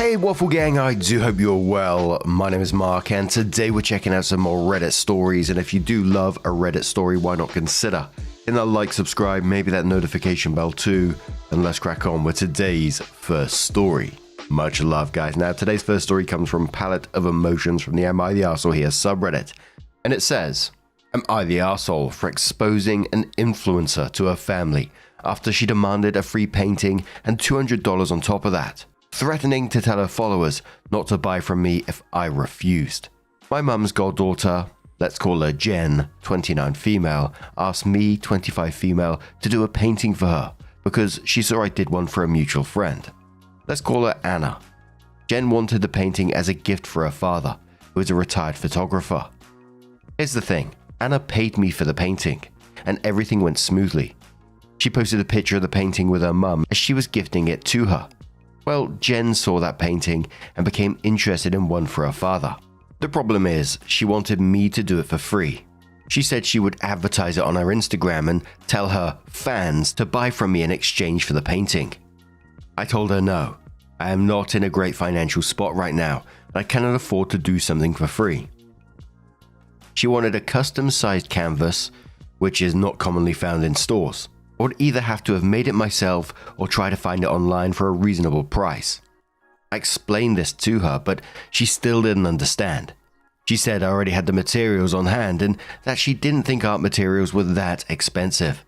Hey Waffle Gang, I do hope you're well. My name is Mark and today we're checking out some more Reddit stories, and if you do love a Reddit story, why not consider hitting that like, subscribe, maybe that notification bell too, and let's crack on with today's first story. Much love guys. Now today's first story comes from paletteofemotionss from the Am I the Arsehole Here subreddit, and it says, Am I the arsehole for exposing an influencer to her family after she demanded a free painting and $200 on top of that? Threatening to tell her followers not to buy from me if I refused. My mum's goddaughter, let's call her Jen, 29 female, asked me, 25 female, to do a painting for her because she saw I did one for a mutual friend. Let's call her Anna. Jen wanted the painting as a gift for her father, who is a retired photographer. Here's the thing, Anna paid me for the painting, and everything went smoothly. She posted a picture of the painting with her mum as she was gifting it to her. Well, Jen saw that painting and became interested in one for her father. The problem is, she wanted me to do it for free. She said she would advertise it on her Instagram and tell her fans to buy from me in exchange for the painting. I told her no, I am not in a great financial spot right now, and I cannot afford to do something for free. She wanted a custom-sized canvas, which is not commonly found in stores. I would either have to have made it myself or try to find it online for a reasonable price. I explained this to her, but she still didn't understand. She said I already had the materials on hand and that she didn't think art materials were that expensive.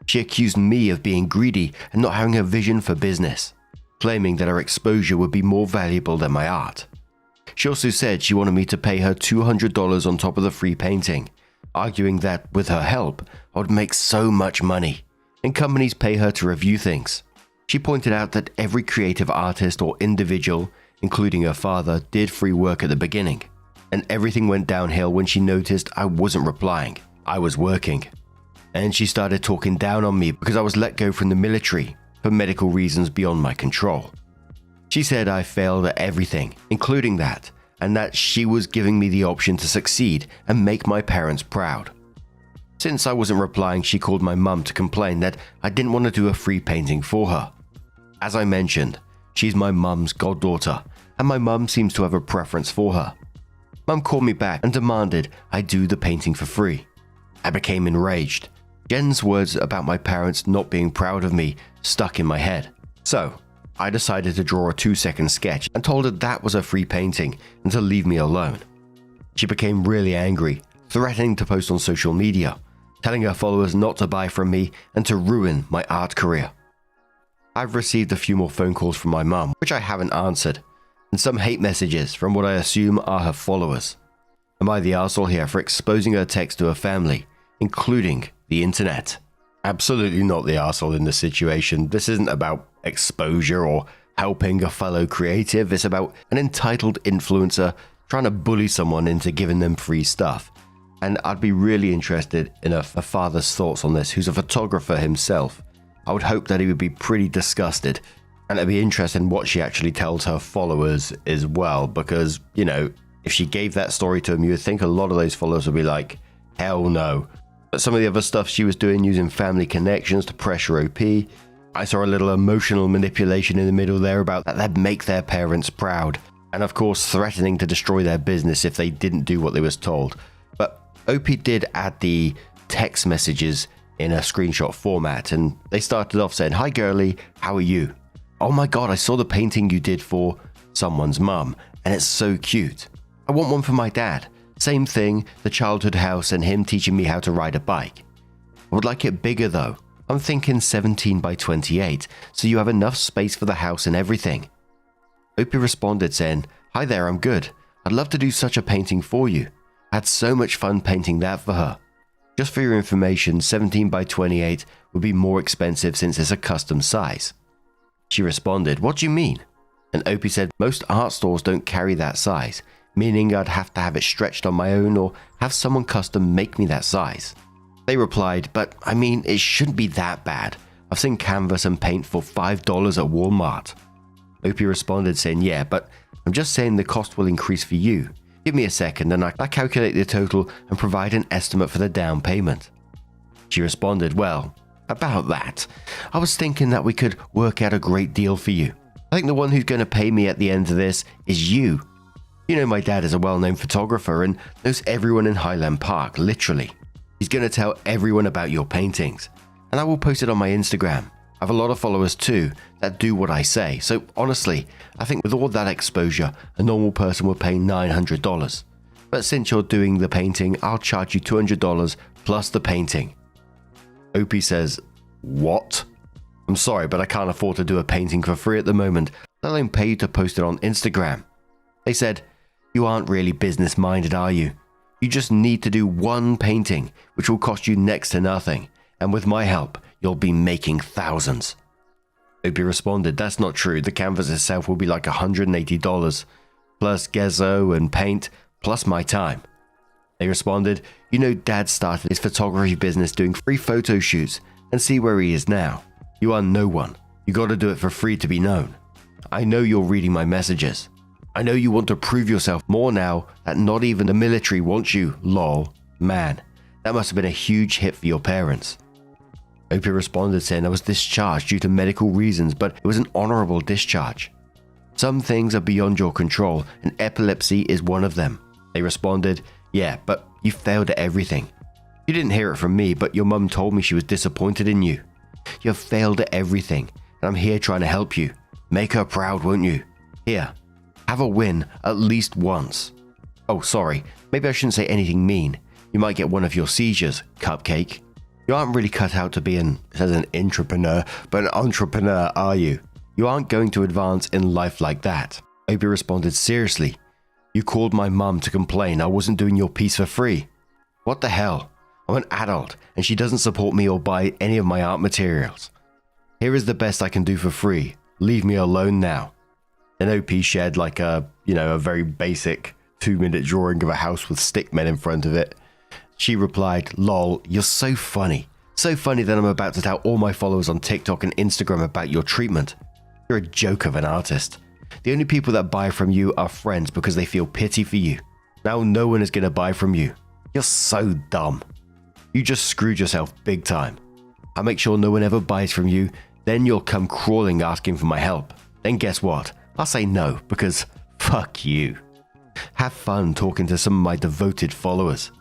She accused me of being greedy and not having a vision for business, claiming that her exposure would be more valuable than my art. She also said she wanted me to pay her $200 on top of the free painting, arguing that with her help, I would make so much money, and companies pay her to review things. She pointed out that every creative artist or individual, including her father, did free work at the beginning, and everything went downhill when she noticed I wasn't replying. I was working. And she started talking down on me because I was let go from the military for medical reasons beyond my control. She said I failed at everything, including that, and that she was giving me the option to succeed and make my parents proud. Since I wasn't replying, she called my mum to complain that I didn't want to do a free painting for her. As I mentioned, she's my mum's goddaughter, and my mum seems to have a preference for her. Mum called me back and demanded I do the painting for free. I became enraged. Jen's words about my parents not being proud of me stuck in my head. So, I decided to draw a 2-second sketch and told her that was a free painting and to leave me alone. She became really angry, threatening to post on social media, telling her followers not to buy from me and to ruin my art career. I've received a few more phone calls from my mum, which I haven't answered, and some hate messages from what I assume are her followers. Am I the arsehole here for exposing her text to her family, including the internet? Absolutely not the arsehole in this situation. This isn't about exposure or helping a fellow creative. It's about an entitled influencer trying to bully someone into giving them free stuff. And I'd be really interested in her father's thoughts on this, who's a photographer himself. I would hope that he would be pretty disgusted, and it'd be interesting what she actually tells her followers as well, because, you know, if she gave that story to him, you would think a lot of those followers would be like, hell no. But some of the other stuff she was doing using family connections to pressure OP, I saw a little emotional manipulation in the middle there about that they'd make their parents proud, and of course threatening to destroy their business if they didn't do what they was told. But OP did add the text messages in a screenshot format, and they started off saying, "Hi girly, how are you? Oh my god, I saw the painting you did for someone's mum, and it's so cute. I want one for my dad. Same thing, the childhood house and him teaching me how to ride a bike. I would like it bigger though. I'm thinking 17 by 28, so you have enough space for the house and everything." OP responded saying, "Hi there, I'm good. I'd love to do such a painting for you. I had so much fun painting that for her. Just for your information, 17 by 28 would be more expensive since it's a custom size." She responded, "What do you mean?" And OP said, "Most art stores don't carry that size, meaning I'd have to have it stretched on my own or have someone custom make me that size." They replied, "But I mean, it shouldn't be that bad. I've seen canvas and paint for $5 at Walmart." OP responded saying, "Yeah, but I'm just saying the cost will increase for you. Give me a second and I calculate the total and provide an estimate for the down payment." She responded, "Well, about that, I was thinking that we could work out a great deal for you. I think the one who's going to pay me at the end of this is you. You know my dad is a well-known photographer and knows everyone in Highland Park, literally. He's going to tell everyone about your paintings, and I will post it on my Instagram. I have a lot of followers too that do what I say, so honestly, I think with all that exposure, a normal person would pay $900. But since you're doing the painting, I'll charge you $200 plus the painting. Opie says, what? I'm sorry, but I can't afford to do a painting for free at the moment, let alone pay you to post it on Instagram. They said, you aren't really business-minded, are you? You just need to do one painting, which will cost you next to nothing, and with my help, you'll be making thousands. Opie responded, that's not true. The canvas itself will be like $180, plus gesso and paint, plus my time. They responded, you know Dad started his photography business doing free photo shoots, and see where he is now. You are no one. You gotta do it for free to be known. I know you're reading my messages. I know you want to prove yourself more now that not even the military wants you, lol. Man, that must have been a huge hit for your parents. Opie responded saying I was discharged due to medical reasons, but it was an honorable discharge. Some things are beyond your control, and epilepsy is one of them. They responded, yeah, but you failed at everything. You didn't hear it from me, but your mum told me she was disappointed in you. You have failed at everything, and I'm here trying to help you. Make her proud, won't you? Here, have a win at least once. Oh, sorry, maybe I shouldn't say anything mean. You might get one of your seizures, Cupcake. You aren't really cut out to be an entrepreneur, but an entrepreneur, are you? You aren't going to advance in life like that. Opie responded, seriously, you called my mum to complain I wasn't doing your piece for free. What the hell? I'm an adult, and she doesn't support me or buy any of my art materials. Here is the best I can do for free. Leave me alone now. Then OP shared like a very basic 2-minute drawing of a house with stickmen in front of it. She replied, lol, you're so funny. So funny that I'm about to tell all my followers on TikTok and Instagram about your treatment. You're a joke of an artist. The only people that buy from you are friends because they feel pity for you. Now no one is going to buy from you. You're so dumb. You just screwed yourself big time. I'll make sure no one ever buys from you, then you'll come crawling asking for my help. Then guess what? I'll say no, because fuck you. Have fun talking to some of my devoted followers.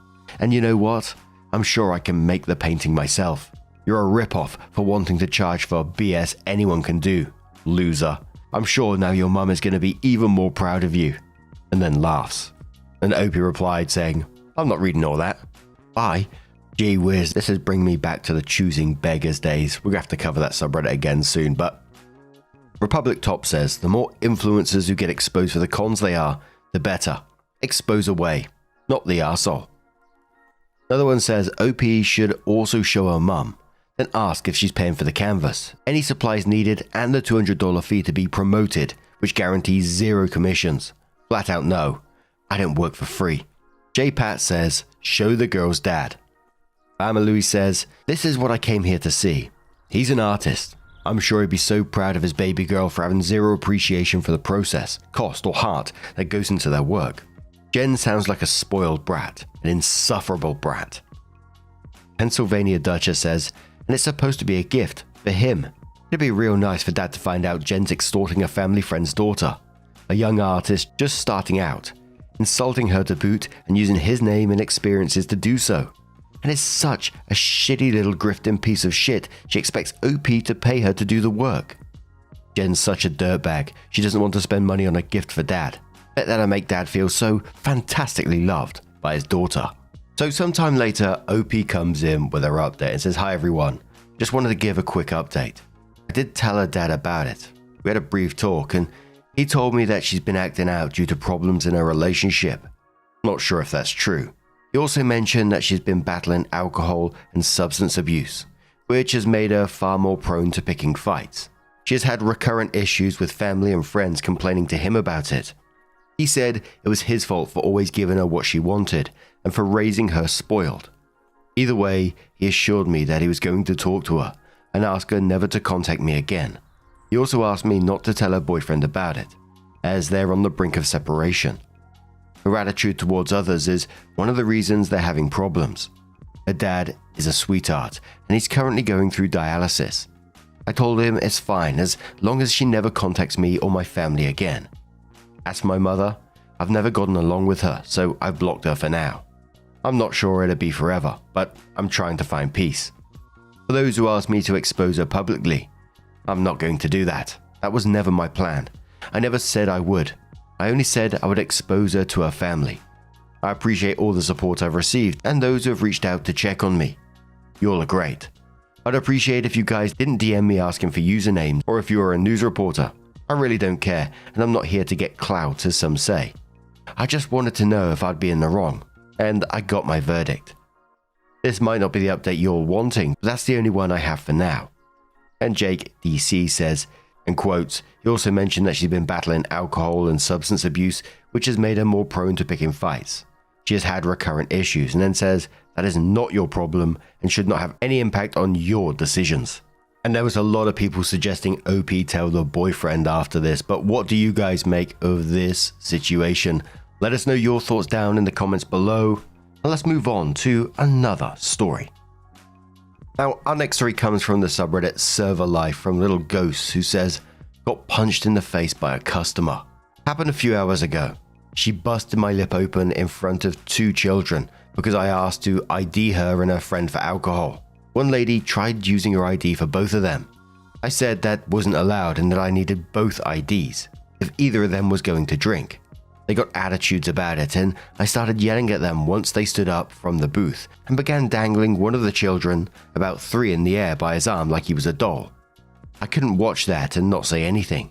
And you know what? I'm sure I can make the painting myself. You're a ripoff for wanting to charge for BS anyone can do, loser. I'm sure now your mum is going to be even more proud of you. And then laughs. And Opie replied saying, I'm not reading all that. Bye. Gee whiz, this is bringing me back to the choosing beggars days. We're going to have to cover that subreddit again soon, but Republic Top says, the more influencers who get exposed for the cons they are, the better. Expose away, not the arsehole. Another one says, OP should also show her mum, then ask if she's paying for the canvas, any supplies needed, and the $200 fee to be promoted, which guarantees 0 commissions. Flat out no, I don't work for free. J-Pat says, show the girl's dad. Bama Louie says, this is what I came here to see. He's an artist. I'm sure he'd be so proud of his baby girl for having 0 appreciation for the process, cost, or heart that goes into their work. Jen sounds like a spoiled brat, an insufferable brat. Pennsylvania Duchess says, and it's supposed to be a gift for him. It'd be real nice for Dad to find out Jen's extorting a family friend's daughter, a young artist just starting out, insulting her to boot and using his name and experiences to do so. And it's such a shitty little grifting piece of shit she expects OP to pay her to do the work. Jen's such a dirtbag, she doesn't want to spend money on a gift for Dad. Let that make Dad feel so fantastically loved by his daughter. So sometime later, OP comes in with her update and says, hi everyone, just wanted to give a quick update. I did tell her dad about it. We had a brief talk and he told me that she's been acting out due to problems in her relationship. I'm not sure if that's true. He also mentioned that she's been battling alcohol and substance abuse, which has made her far more prone to picking fights. She has had recurrent issues with family and friends complaining to him about it. He said it was his fault for always giving her what she wanted and for raising her spoiled. Either way, he assured me that he was going to talk to her and ask her never to contact me again. He also asked me not to tell her boyfriend about it, as they're on the brink of separation. Her attitude towards others is one of the reasons they're having problems. Her dad is a sweetheart, and he's currently going through dialysis. I told him it's fine as long as she never contacts me or my family again. As for my mother, I've never gotten along with her, so I've blocked her for now. I'm not sure it'll be forever, but I'm trying to find peace. For those who ask me to expose her publicly, I'm not going to do that. That was never my plan. I never said I would. I only said I would expose her to her family. I appreciate all the support I've received and those who have reached out to check on me. You all are great. I'd appreciate if you guys didn't DM me asking for usernames or if you are a news reporter. I really don't care, and I'm not here to get clout as some say. I just wanted to know if I'd be in the wrong, and I got my verdict. This might not be the update you're wanting, but that's the only one I have for now. And Jake DC says, and quotes, he also mentioned that she's been battling alcohol and substance abuse, which has made her more prone to picking fights. She has had recurrent issues, and then says that is not your problem and should not have any impact on your decisions. And there was a lot of people suggesting OP tell the boyfriend after this, but what do you guys make of this situation? Let us know your thoughts down in the comments below, and let's move on to another story. Now, our next story comes from the subreddit Server Life from LittleGhozt, who says, got punched in the face by a customer. Happened a few hours ago. She busted my lip open in front of 2 children because I asked to ID her and her friend for alcohol. One lady tried using her ID for both of them. I said that wasn't allowed and that I needed both IDs if either of them was going to drink. They got attitudes about it and I started yelling at them once they stood up from the booth and began dangling one of the children about 3 in the air by his arm like he was a doll. I couldn't watch that and not say anything.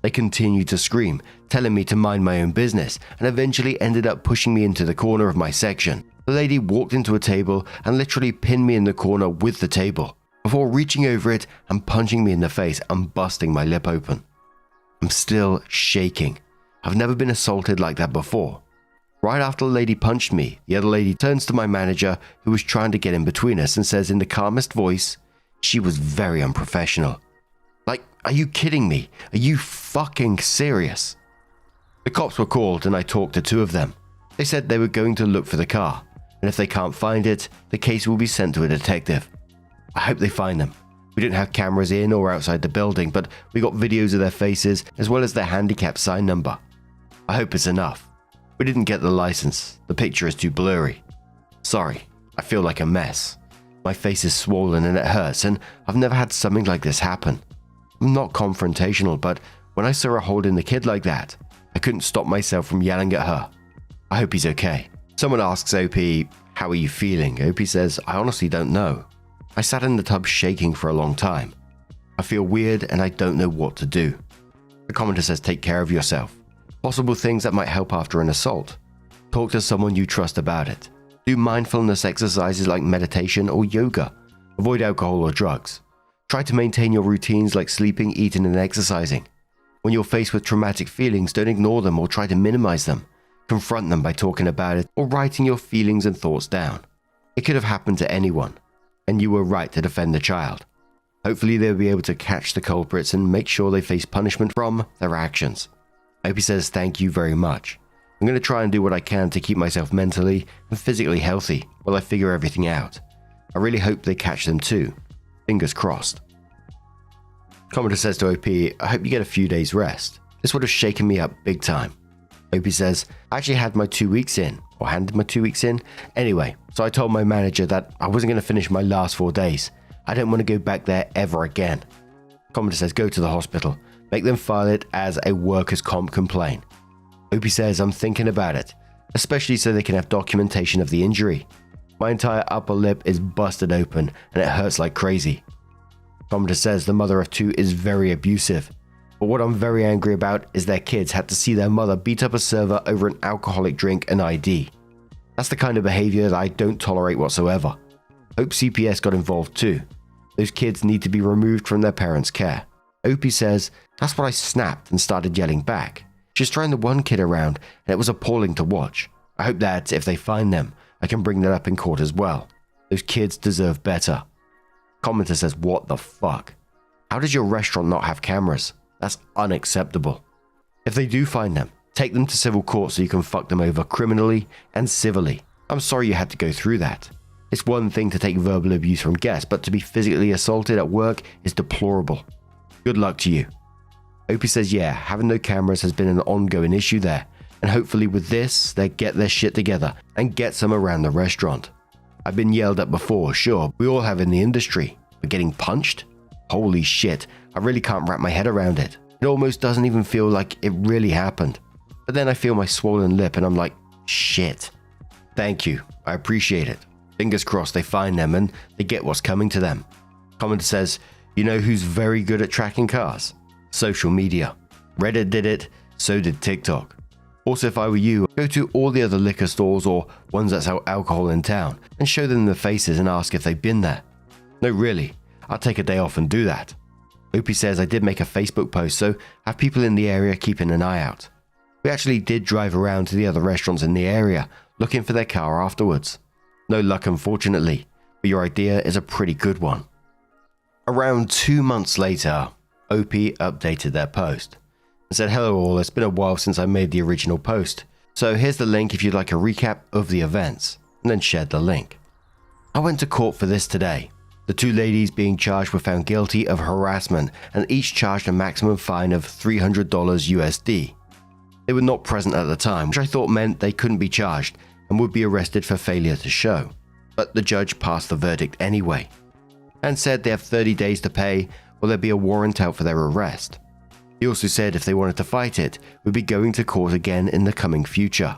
They continued to scream, telling me to mind my own business, and eventually ended up pushing me into the corner of my section. The lady walked into a table and literally pinned me in the corner with the table, before reaching over it and punching me in the face and busting my lip open. I'm still shaking. I've never been assaulted like that before. Right after the lady punched me, the other lady turns to my manager, who was trying to get in between us, and says in the calmest voice, she was very unprofessional. Like, are you kidding me? Are you fucking serious? The cops were called and I talked to 2 of them. They said they were going to look for the car, and if they can't find it, the case will be sent to a detective. I hope they find them. We didn't have cameras in or outside the building, but we got videos of their faces as well as their handicap sign number. I hope it's enough. We didn't get the license. The picture is too blurry. Sorry, I feel like a mess. My face is swollen and it hurts, and I've never had something like this happen. I'm not confrontational, but when I saw her holding the kid like that, I couldn't stop myself from yelling at her. I hope he's okay. Someone asks OP, how are you feeling? OP says, I honestly don't know. I sat in the tub shaking for a long time. I feel weird and I don't know what to do. The commenter says, take care of yourself. Possible things that might help after an assault. Talk to someone you trust about it. Do mindfulness exercises like meditation or yoga. Avoid alcohol or drugs. Try to maintain your routines like sleeping, eating, and exercising. When you're faced with traumatic feelings, don't ignore them or try to minimize them. Confront them by talking about it or writing your feelings and thoughts down. It could have happened to anyone, and you were right to defend the child. Hopefully they'll be able to catch the culprits and make sure they face punishment from their actions. I hope he says thank you very much. I'm going to try and do what I can to keep myself mentally and physically healthy while I figure everything out. I really hope they catch them too. Fingers crossed. Commenter says to OP, I hope you get a few days rest. This would have shaken me up big time. OP says, I actually had my 2 weeks in, or handed my 2 weeks in. Anyway, so I told my manager that I wasn't going to finish my last 4 days. I don't want to go back there ever again. Commenter says, go to the hospital. Make them file it as a workers' comp complaint. OP says, I'm thinking about it, especially so they can have documentation of the injury. My entire upper lip is busted open and it hurts like crazy. Commenter says the mother of 2 is very abusive. But what I'm very angry about is their kids had to see their mother beat up a server over an alcoholic drink and ID. That's the kind of behavior that I don't tolerate whatsoever. Hope CPS got involved too. Those kids need to be removed from their parents' care. OP says, that's what I snapped and started yelling back. She's throwing the one kid around and it was appalling to watch. I hope that if they find them, I can bring that up in court as well. Those kids deserve better. Commenter says, what the fuck? How does your restaurant not have cameras? That's unacceptable. If they do find them, take them to civil court so you can fuck them over criminally and civilly. I'm sorry you had to go through that. It's one thing to take verbal abuse from guests, but to be physically assaulted at work is deplorable. Good luck to you. Opie says yeah, having no cameras has been an ongoing issue there, and hopefully with this, they get their shit together and get some around the restaurant. I've been yelled at before, sure, we all have in the industry, but getting punched? Holy shit, I really can't wrap my head around it. It almost doesn't even feel like it really happened. But then I feel my swollen lip and I'm like, shit. Thank you, I appreciate it. Fingers crossed they find them and they get what's coming to them. Commenter says, you know who's very good at tracking cars? Social media. Reddit did it, so did TikTok. Also, if I were you, go to all the other liquor stores or ones that sell alcohol in town and show them their faces and ask if they've been there. No, really, I'll take a day off and do that. Opie says I did make a Facebook post, so have people in the area keeping an eye out. We actually did drive around to the other restaurants in the area, looking for their car afterwards. No luck, unfortunately, but your idea is a pretty good one. Around 2 months later, Opie updated their post and said, hello all, it's been a while since I made the original post, so here's the link if you'd like a recap of the events, and then shared the link. I went to court for this today. The two ladies being charged were found guilty of harassment and each charged a maximum fine of $300 USD. They were not present at the time, which I thought meant they couldn't be charged and would be arrested for failure to show. But the judge passed the verdict anyway, and said they have 30 days to pay or there'd be a warrant out for their arrest. He also said if they wanted to fight it, we'd be going to court again in the coming future.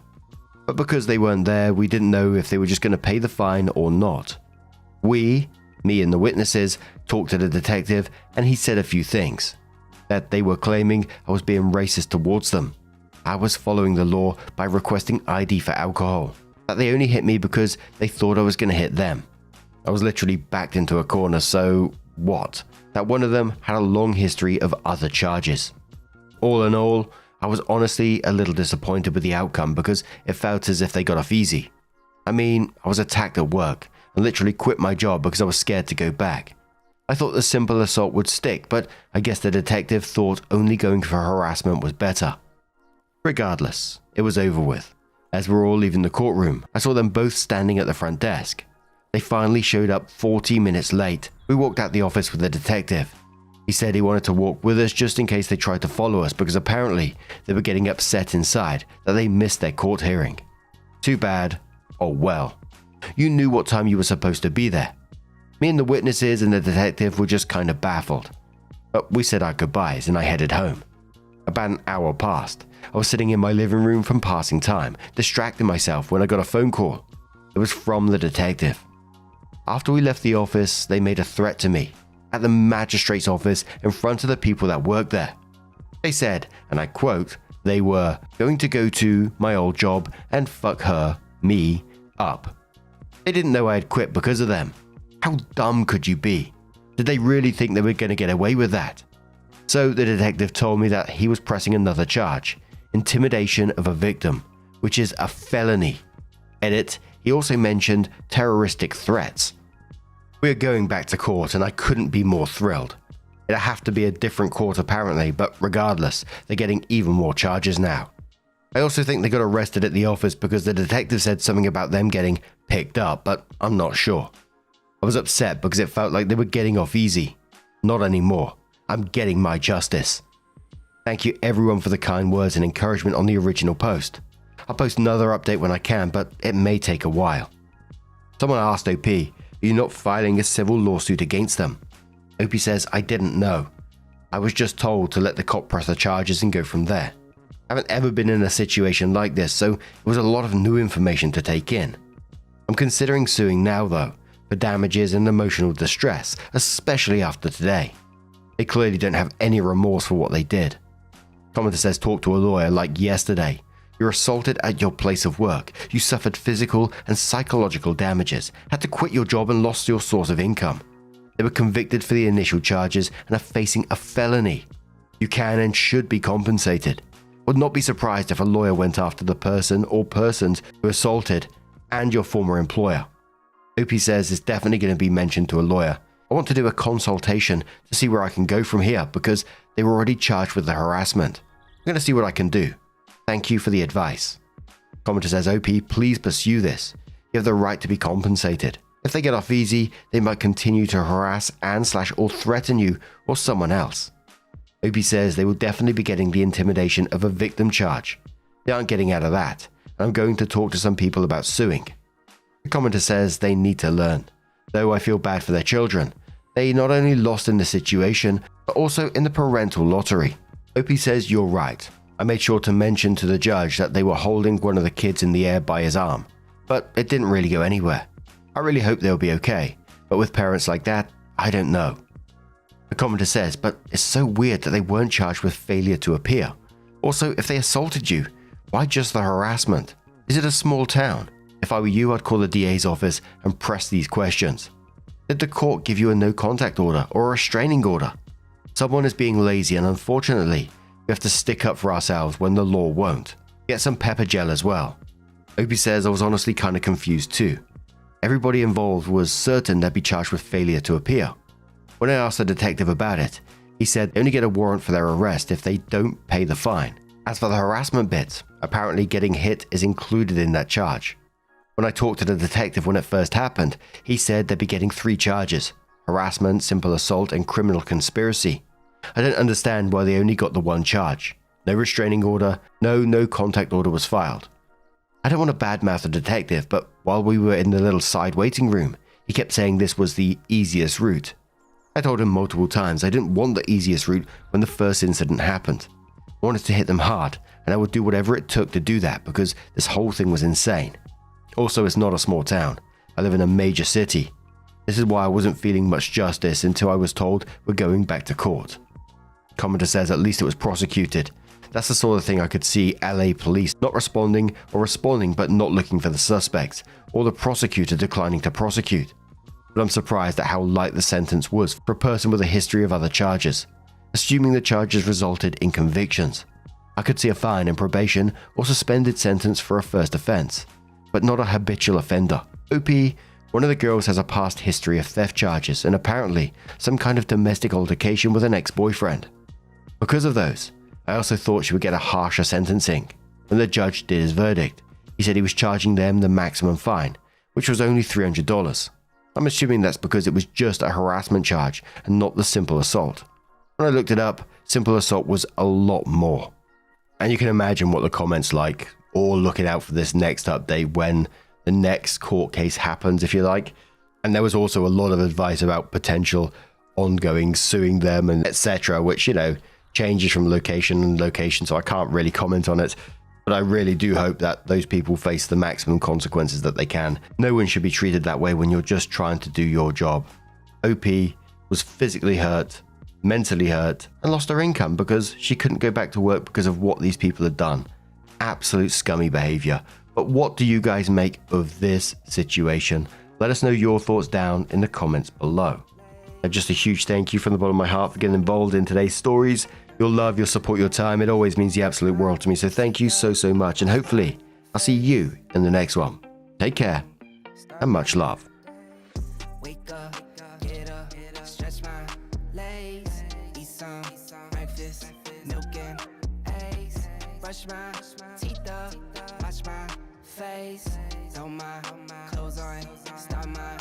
But because they weren't there, we didn't know if they were just going to pay the fine or not. We, me and the witnesses, talked to the detective and he said a few things. That they were claiming I was being racist towards them. I was following the law by requesting ID for alcohol. That they only hit me because they thought I was going to hit them. I was literally backed into a corner, so what? That one of them had a long history of other charges. All in all, I was honestly a little disappointed with the outcome because it felt as if they got off easy. I mean, I was attacked at work and literally quit my job because I was scared to go back. I thought the simple assault would stick, but I guess the detective thought only going for harassment was better. Regardless, it was over with. As we're all leaving the courtroom, I saw them both standing at the front desk. They finally showed up 40 minutes late. We walked out the office with the detective. He said he wanted to walk with us just in case they tried to follow us because apparently they were getting upset inside that they missed their court hearing. Too bad. Oh well. You knew what time you were supposed to be there. Me and the witnesses and the detective were just kind of baffled. But we said our goodbyes and I headed home. About an hour passed. I was sitting in my living room from passing time, distracting myself when I got a phone call. It was from the detective. After we left the office, they made a threat to me at the magistrate's office in front of the people that worked there. They said, and I quote, they were going to go to my old job and fuck her, me, up. They didn't know I had quit because of them. How dumb could you be? Did they really think they were going to get away with that? So the detective told me that he was pressing another charge, intimidation of a victim, which is a felony. Edit, he also mentioned terroristic threats. We are going back to court and I couldn't be more thrilled. It'd have to be a different court apparently, but regardless, they're getting even more charges now. I also think they got arrested at the office because the detective said something about them getting picked up, but I'm not sure. I was upset because it felt like they were getting off easy. Not anymore. I'm getting my justice. Thank you everyone for the kind words and encouragement on the original post. I'll post another update when I can, but it may take a while. Someone asked OP, are you not filing a civil lawsuit against them? OP says, I didn't know. I was just told to let the cop press the charges and go from there. I haven't ever been in a situation like this, so it was a lot of new information to take in. I'm considering suing now though, for damages and emotional distress, especially after today. They clearly don't have any remorse for what they did. Commenter says talk to a lawyer like yesterday. You're assaulted at your place of work. You suffered physical and psychological damages, had to quit your job and lost your source of income. They were convicted for the initial charges and are facing a felony. You can and should be compensated. Would not be surprised if a lawyer went after the person or persons who assaulted and your former employer. OP says it's definitely going to be mentioned to a lawyer. I want to do a consultation to see where I can go from here because they were already charged with the harassment. I'm going to see what I can do. Thank you for the advice. Commenter says, OP, please pursue this. You have the right to be compensated. If they get off easy, they might continue to harass and / or threaten you or someone else. Opie says they will definitely be getting the intimidation of a victim charge. They aren't getting out of that, and I'm going to talk to some people about suing. The commenter says they need to learn. Though I feel bad for their children. They not only lost in the situation, but also in the parental lottery. Opie says you're right. I made sure to mention to the judge that they were holding one of the kids in the air by his arm, but it didn't really go anywhere. I really hope they'll be okay, but with parents like that, I don't know. The commenter says, but it's so weird that they weren't charged with failure to appear. Also, if they assaulted you, why just the harassment? Is it a small town? If I were you, I'd call the DA's office and press these questions. Did the court give you a no contact order or a restraining order? Someone is being lazy, and unfortunately, we have to stick up for ourselves when the law won't. Get some pepper gel as well. Opie says I was honestly kind of confused too. Everybody involved was certain they'd be charged with failure to appear. When I asked the detective about it, he said they only get a warrant for their arrest if they don't pay the fine. As for the harassment bit, apparently getting hit is included in that charge. When I talked to the detective when it first happened, he said they'd be getting 3 charges: harassment, simple assault, and criminal conspiracy. I don't understand why they only got the 1 charge. No restraining order, no contact order was filed. I don't want to badmouth the detective, but while we were in the little side waiting room, he kept saying this was the easiest route. I told him multiple times I didn't want the easiest route when the first incident happened. I wanted to hit them hard, and I would do whatever it took to do that because this whole thing was insane. Also, it's not a small town. I live in a major city. This is why I wasn't feeling much justice until I was told we're going back to court. Commenter says at least it was prosecuted. That's the sort of thing I could see LA police not responding or responding but not looking for the suspects, or the prosecutor declining to prosecute. But I'm surprised at how light the sentence was for a person with a history of other charges, assuming the charges resulted in convictions. I could see a fine and probation or suspended sentence for a first offense, but not a habitual offender. Opie, one of the girls has a past history of theft charges and apparently some kind of domestic altercation with an ex-boyfriend. Because of those, I also thought she would get a harsher sentencing. When the judge did his verdict, he said he was charging them the maximum fine, which was only $300. I'm assuming that's because it was just a harassment charge and not the simple assault. When I looked it up, simple assault was a lot more. And you can imagine what the comments like, or looking out for this next update when the next court case happens, if you like. And there was also a lot of advice about potential ongoing suing them and etc., which, changes from location and location, so I can't really comment on it. But I really do hope that those people face the maximum consequences that they can. No one should be treated that way when you're just trying to do your job. OP was physically hurt, mentally hurt, and lost her income because she couldn't go back to work because of what these people had done. Absolute scummy behavior. But what do you guys make of this situation? Let us know your thoughts down in the comments below. And just a huge thank you from the bottom of my heart for getting involved in today's stories. Your love, your support, your time, it always means the absolute world to me. So thank you so much. And hopefully I'll see you in the next one. Take care and much love. Wake up, get up, stretch my legs, eat some breakfast, milk and eggs, brush my teeth up, wash my face, throw my clothes on, start my